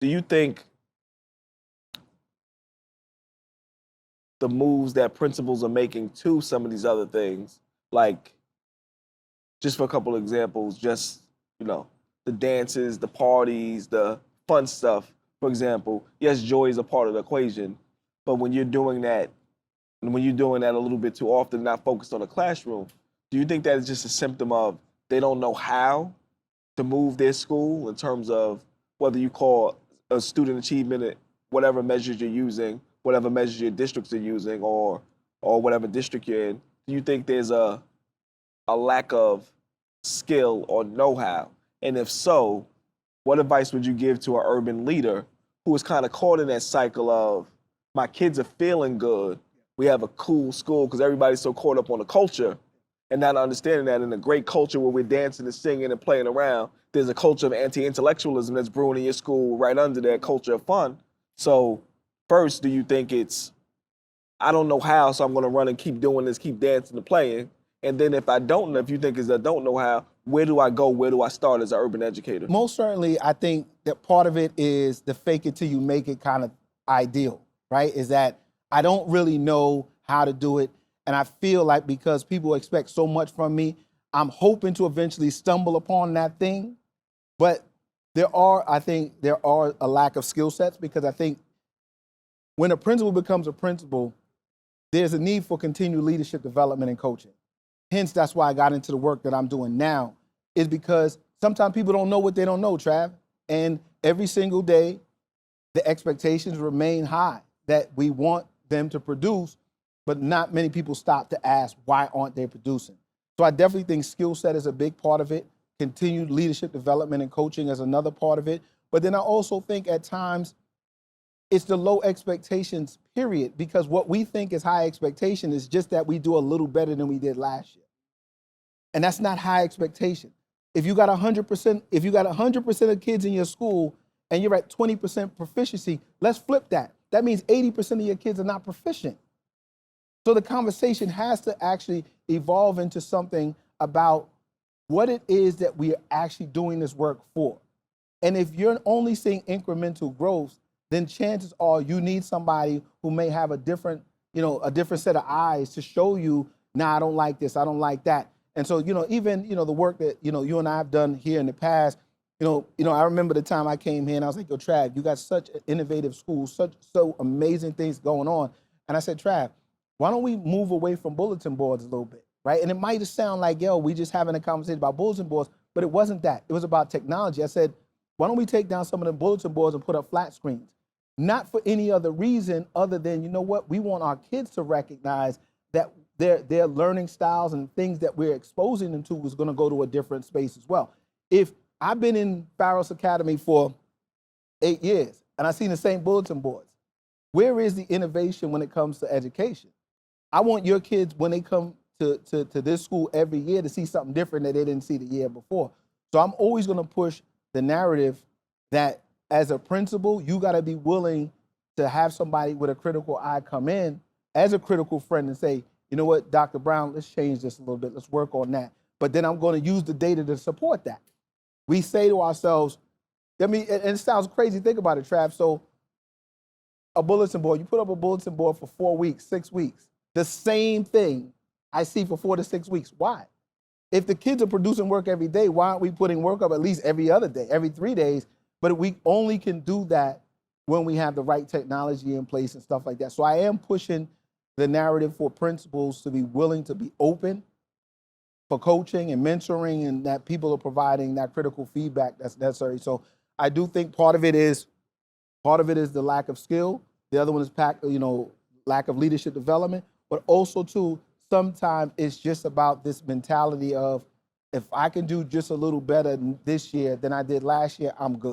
do you think the moves that principals are making to some of these other things, like just for a couple of examples, just, you know, the dances, the parties, the fun stuff, for example, yes, joy is a part of the equation, but when you're doing that, and when you're doing that a little bit too often, not focused on the classroom, do you think that is just a symptom of they don't know how to move their school in terms of whether you call a student achievement at whatever measures you're using, whatever measures your districts are using, or whatever district you're in? Do you think there's a lack of skill or know-how? And if so, what advice would you give to an urban leader who is kind of caught in that cycle of my kids are feeling good, we have a cool school because everybody's so caught up on the culture, and not understanding that in a great culture where we're dancing and singing and playing around, there's a culture of anti-intellectualism that's brewing in your school right under that culture of fun. So first, do you think it's, I don't know how, so I'm going to run and keep doing this, keep dancing and playing? And then if I don't know, if you think is I don't know how, where do I go? Where do I start as an urban educator? Most certainly, I think that part of it is the fake it till you make it kind of ideal, right? Is that I don't really know how to do it. And I feel like because people expect so much from me, I'm hoping to eventually stumble upon that thing. But I think there are a lack of skill sets, because I think when a principal becomes a principal, there's a need for continued leadership development and coaching. Hence, that's why I got into the work that I'm doing now, is because sometimes people don't know what they don't know, Trav. And every single day, the expectations remain high that we want them to produce, but not many people stop to ask, why aren't they producing? So I definitely think skill set is a big part of it. Continued leadership development and coaching is another part of it. But then I also think at times it's the low expectations, period, because what we think is high expectation is just that we do a little better than we did last year. And that's not high expectation. If you got 100% of kids in your school and you're at 20% proficiency, let's flip that. That means 80% of your kids are not proficient. So the conversation has to actually evolve into something about what it is that we are actually doing this work for. And if you're only seeing incremental growth, then chances are you need somebody who may have a different set of eyes to show you, nah, I don't like this, I don't like that. And so, even, the work that, you and I have done here in the past, I remember the time I came here and I was like, yo, Trav, you got such an innovative school, so amazing things going on. And I said, Trav, why don't we move away from bulletin boards a little bit, right? And it might just sound like, yo, we just having a conversation about bulletin boards, but it wasn't that. It was about technology. I said, why don't we take down some of the bulletin boards and put up flat screens? Not for any other reason other than, you know what, we want our kids to recognize that their learning styles and things that we're exposing them to is going to go to a different space as well. If I've been in Pharos Academy for 8 years and I've seen the same bulletin boards, where is the innovation when it comes to education? I want your kids, when they come to this school every year, to see something different that they didn't see the year before. So I'm always going to push the narrative that as a principal, you got to be willing to have somebody with a critical eye come in as a critical friend and say, you know what, Dr. Brown, let's change this a little bit. Let's work on that. But then I'm going to use the data to support that. We say to ourselves, and it sounds crazy. Think about it, Trav. So a bulletin board, you put up a bulletin board for 4 weeks, 6 weeks. The same thing I see for 4 to 6 weeks. Why? If the kids are producing work every day, why aren't we putting work up at least every other day, every 3 days? But we only can do that when we have the right technology in place and stuff like that. So I am pushing the narrative for principals to be willing to be open for coaching and mentoring, and that people are providing that critical feedback that's necessary. So I do think part of it is the lack of skill. The other one is lack of leadership development, but also too, sometimes it's just about this mentality of, if I can do just a little better this year than I did last year, I'm good.